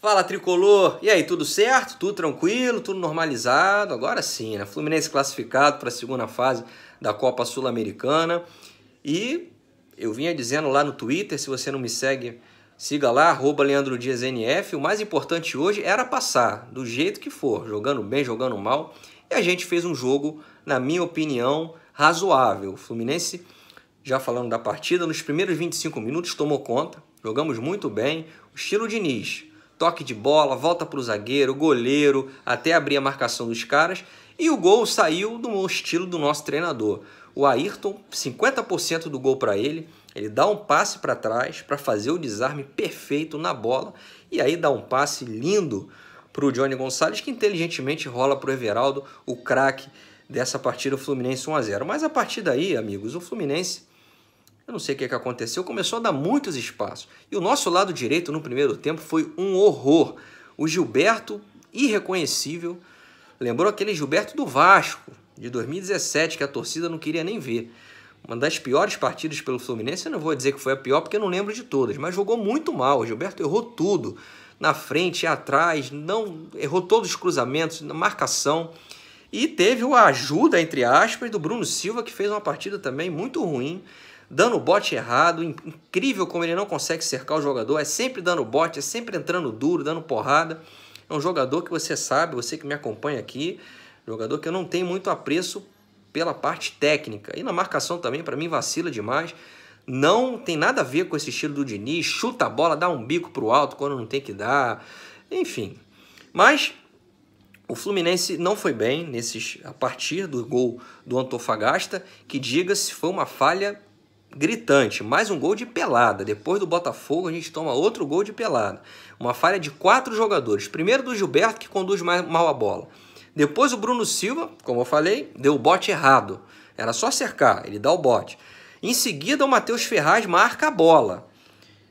Fala, Tricolor! E aí, tudo certo? Tudo tranquilo? Tudo normalizado? Agora sim, né? Fluminense classificado para a segunda fase da Copa Sul-Americana. E eu vinha dizendo lá no Twitter, se você não me segue, siga lá, @LeandroDiasNF. O mais importante hoje era passar, do jeito que for, jogando bem, jogando mal. E a gente fez um jogo, na minha opinião, razoável. O Fluminense, já falando da partida, nos primeiros 25 minutos tomou conta, jogamos muito bem, o estilo Diniz. Toque de bola, volta para o zagueiro, goleiro, até abrir a marcação dos caras. E o gol saiu do estilo do nosso treinador. O Ayrton, 50% do gol para ele. Ele dá um passe para trás para fazer o desarme perfeito na bola. E aí dá um passe lindo para o Johnny Gonçalves, que inteligentemente rola para o Everaldo, o craque dessa partida, o Fluminense 1-0. Mas a partir daí, amigos, o Fluminense, eu não sei o que aconteceu, começou a dar muitos espaços. E o nosso lado direito no primeiro tempo foi um horror. O Gilberto, irreconhecível, lembrou aquele Gilberto do Vasco, de 2017, que a torcida não queria nem ver. Uma das piores partidas pelo Fluminense, eu não vou dizer que foi a pior, porque eu não lembro de todas, mas jogou muito mal. O Gilberto errou tudo, na frente e atrás, não errou todos os cruzamentos, na marcação. E teve a ajuda, entre aspas, do Bruno Silva, que fez uma partida também muito ruim, dando bote errado. Incrível como ele não consegue cercar o jogador, é sempre dando bote, é sempre entrando duro, dando porrada. É um jogador que você sabe, você que me acompanha aqui, jogador que eu não tenho muito apreço pela parte técnica. E na marcação também, para mim, vacila demais. Não tem nada a ver com esse estilo do Diniz, chuta a bola, dá um bico pro alto quando não tem que dar, enfim. Mas o Fluminense não foi bem a partir do gol do Antofagasta, que, diga-se, foi uma falha gritante. Mais um gol de pelada. Depois do Botafogo, a gente toma outro gol de pelada. Uma falha de 4 jogadores. Primeiro do Gilberto, que conduz mal a bola. Depois o Bruno Silva, como eu falei, deu o bote errado. Era só cercar, ele dá o bote. Em seguida, o Matheus Ferraz marca a bola.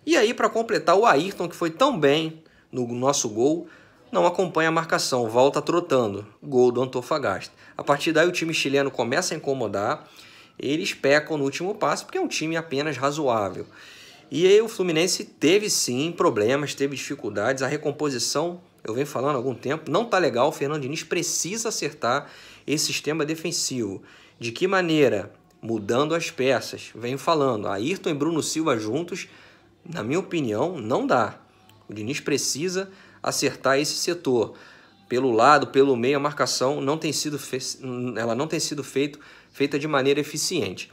E aí, para completar, o Ayrton, que foi tão bem no nosso gol, não acompanha a marcação, volta trotando. Gol do Antofagasta. A partir daí, o time chileno começa a incomodar. Eles pecam no último passo, porque é um time apenas razoável. E aí o Fluminense teve sim problemas, teve dificuldades. A recomposição, eu venho falando há algum tempo, não está legal. O Fernando Diniz precisa acertar esse sistema defensivo. De que maneira? Mudando as peças. Venho falando, Ayrton e Bruno Silva juntos, na minha opinião, não dá. O Diniz precisa acertar esse setor. Pelo lado, pelo meio, a marcação não tem sido feita de maneira eficiente.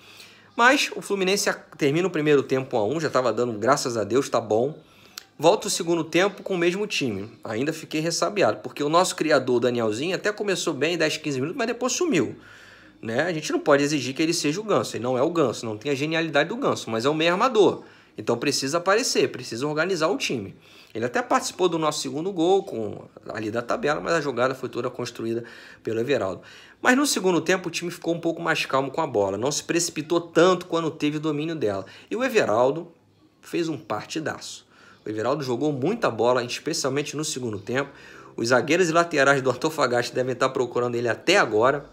Mas o Fluminense termina o primeiro tempo 1-1, já estava dando, graças a Deus, tá bom. Volta o segundo tempo com o mesmo time. Ainda fiquei ressabiado, porque o nosso criador, Danielzinho, até começou bem, 10, 15 minutos, mas depois sumiu. Né? A gente não pode exigir que ele seja o Ganso. Ele não é o Ganso, não tem a genialidade do Ganso, mas é o meio armador. Então precisa aparecer, precisa organizar o time. Ele até participou do nosso segundo gol, ali da tabela, mas a jogada foi toda construída pelo Everaldo. Mas no segundo tempo o time ficou um pouco mais calmo com a bola, não se precipitou tanto quando teve domínio dela. E o Everaldo fez um partidaço. O Everaldo jogou muita bola, especialmente no segundo tempo. Os zagueiros e laterais do Antofagasta devem estar procurando ele até agora.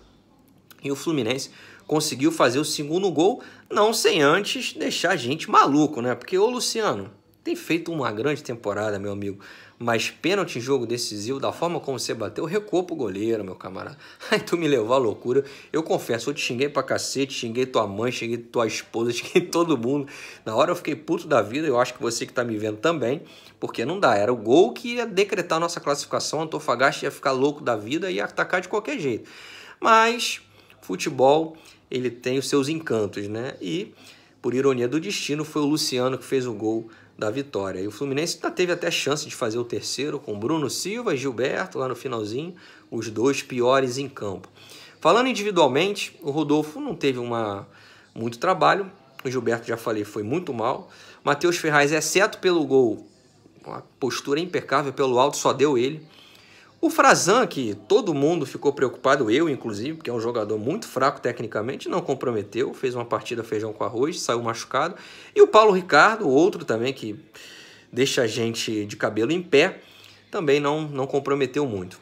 E o Fluminense conseguiu fazer o segundo gol, não sem antes deixar a gente maluco, né? Porque o Luciano tem feito uma grande temporada, meu amigo, mas pênalti em jogo decisivo, da forma como você bateu, recuou pro goleiro, meu camarada. Aí tu me levou à loucura. Eu confesso, eu te xinguei pra cacete, xinguei tua mãe, xinguei tua esposa, xinguei todo mundo. Na hora eu fiquei puto da vida, eu acho que você que tá me vendo também, porque não dá. Era o gol que ia decretar a nossa classificação, o Antofagasta ia ficar louco da vida e ia atacar de qualquer jeito. Mas futebol, ele tem os seus encantos, né? E, por ironia do destino, foi o Luciano que fez o gol da vitória. E o Fluminense teve até chance de fazer o terceiro com Bruno Silva e Gilberto lá no finalzinho, os dois piores em campo. Falando individualmente, o Rodolfo não teve muito trabalho, o Gilberto, já falei, foi muito mal. Matheus Ferraz, exceto pelo gol, uma postura impecável pelo alto, só deu ele. O Frazan, que todo mundo ficou preocupado, eu inclusive, porque é um jogador muito fraco tecnicamente, não comprometeu, fez uma partida feijão com arroz, saiu machucado. E o Paulo Ricardo, outro também que deixa a gente de cabelo em pé, também não comprometeu muito.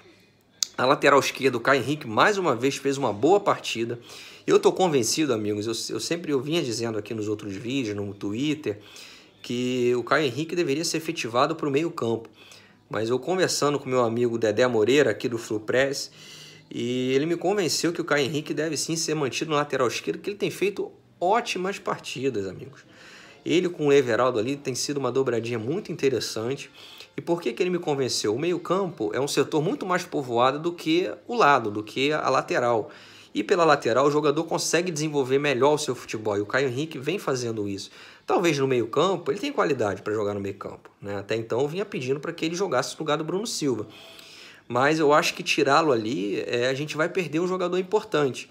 Na lateral esquerda, o Caio Henrique mais uma vez fez uma boa partida. Eu estou convencido, amigos, eu vinha dizendo aqui nos outros vídeos, no Twitter, que o Caio Henrique deveria ser efetivado para o meio campo. mas eu conversando com meu amigo Dedé Moreira, aqui do Flupress, e ele me convenceu que o Caio Henrique deve sim ser mantido no lateral esquerdo, que ele tem feito ótimas partidas, amigos. Ele com o Everaldo ali tem sido uma dobradinha muito interessante. E por que ele me convenceu? O meio-campo é um setor muito mais povoado do que o lado, do que a lateral. E pela lateral o jogador consegue desenvolver melhor o seu futebol. E o Caio Henrique vem fazendo isso. Talvez no meio-campo, ele tem qualidade para jogar no meio-campo, né? Até então eu vinha pedindo para que ele jogasse no lugar do Bruno Silva. Mas eu acho que tirá-lo ali, a gente vai perder um jogador importante.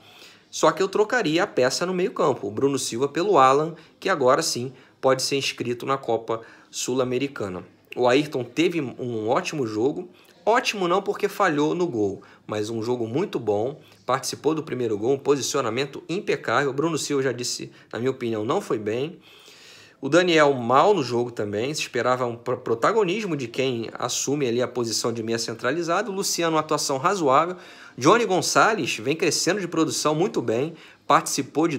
Só que eu trocaria a peça no meio-campo, o Bruno Silva pelo Alan, que agora sim pode ser inscrito na Copa Sul-Americana. O Ayrton teve um ótimo jogo, ótimo não porque falhou no gol, mas um jogo muito bom, participou do primeiro gol, um posicionamento impecável. O Bruno Silva, já disse, na minha opinião, não foi bem. O Daniel mal no jogo também, se esperava um protagonismo de quem assume ali a posição de meia centralizado. O Luciano, uma atuação razoável. Johnny Gonçalves vem crescendo de produção muito bem, participou dos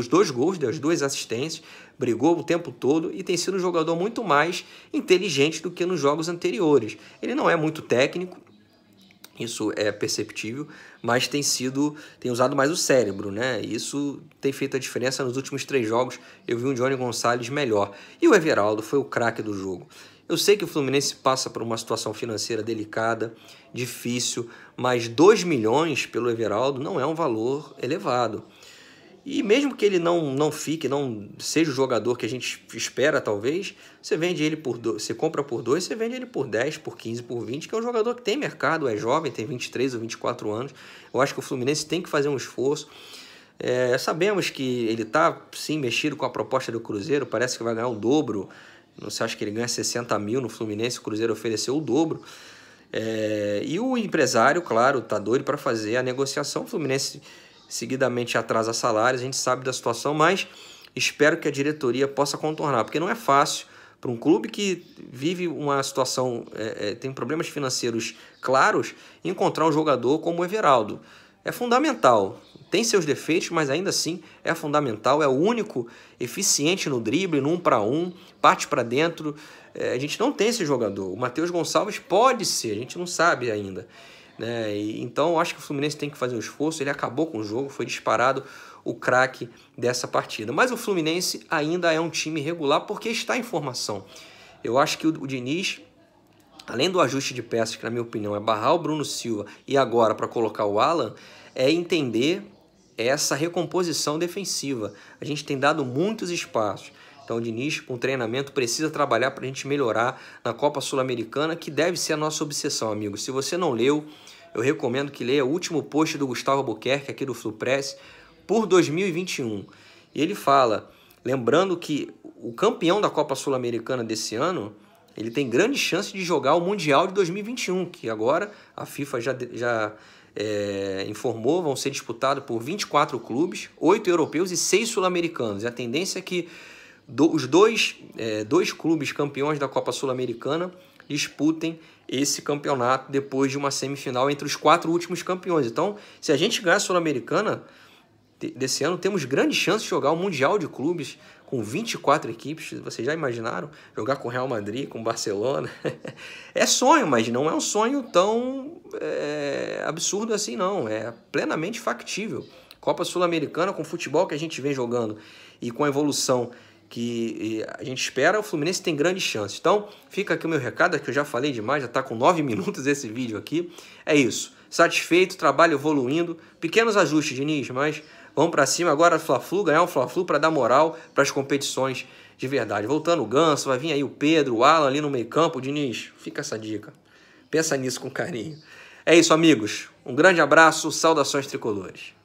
dois gols, das 2 assistências, brigou o tempo todo e tem sido um jogador muito mais inteligente do que nos jogos anteriores. Ele não é muito técnico, isso é perceptível, mas tem usado mais o cérebro, né? Isso tem feito a diferença nos últimos 3 jogos. Eu vi um Johnny Gonçalves melhor. E o Everaldo foi o craque do jogo. Eu sei que o Fluminense passa por uma situação financeira delicada, difícil, mas 2 milhões pelo Everaldo não é um valor elevado. E mesmo que ele não seja o jogador que a gente espera, talvez, você vende ele por 2, você compra por 2, você vende ele por 10, por 15, por 20, que é um jogador que tem mercado, é jovem, tem 23 ou 24 anos. Eu acho que o Fluminense tem que fazer um esforço. Sabemos que ele está, sim, mexido com a proposta do Cruzeiro, parece que vai ganhar o dobro. Não se acha que ele ganha 60 mil no Fluminense, o Cruzeiro ofereceu o dobro. E o empresário, claro, está doido para fazer a negociação. O Fluminense seguidamente atrasa salários, a gente sabe da situação, mas espero que a diretoria possa contornar, porque não é fácil para um clube que vive uma situação, tem problemas financeiros claros, encontrar um jogador como o Everaldo. É fundamental, tem seus defeitos, mas ainda assim é fundamental, é o único eficiente no drible, no 1 para 1, parte para dentro. A gente não tem esse jogador. O Matheus Gonçalves pode ser, a gente não sabe ainda. Então eu acho que o Fluminense tem que fazer um esforço. Ele acabou com o jogo, foi disparado o craque dessa partida, mas o Fluminense ainda é um time regular porque está em formação. Eu acho que o Diniz, além do ajuste de peças, que na minha opinião é barrar o Bruno Silva e agora para colocar o Alan, é entender essa recomposição defensiva. A gente tem dado muitos espaços. Então o Diniz, com treinamento, precisa trabalhar para a gente melhorar na Copa Sul-Americana, que deve ser a nossa obsessão, amigos. Se você não leu, eu recomendo que leia o último post do Gustavo Albuquerque, aqui do Flupress, por 2021. E ele fala, lembrando que o campeão da Copa Sul-Americana desse ano, ele tem grande chance de jogar o Mundial de 2021, que agora a FIFA já informou, vão ser disputados por 24 clubes, 8 europeus e 6 sul-americanos. E a tendência é que os dois clubes campeões da Copa Sul-Americana disputem esse campeonato depois de uma semifinal entre os 4 últimos campeões. Então, se a gente ganhar a Sul-Americana desse ano, temos grandes chances de jogar o Mundial de Clubes com 24 equipes. Vocês já imaginaram? Jogar com o Real Madrid, com o Barcelona? É sonho, mas não é um sonho tão absurdo assim, não. É plenamente factível. Copa Sul-Americana, com o futebol que a gente vem jogando e com a evolução que a gente espera, o Fluminense tem grandes chances. Então, fica aqui o meu recado, que eu já falei demais, já está com 9 minutos esse vídeo aqui. É isso. Satisfeito, trabalho evoluindo. Pequenos ajustes, Diniz, mas vamos para cima agora, Fla-Flu, ganhar um Fla-Flu para dar moral para as competições de verdade. Voltando o Ganso, vai vir aí o Pedro, o Alan ali no meio campo. Diniz, fica essa dica. Pensa nisso com carinho. É isso, amigos. Um grande abraço, saudações tricolores.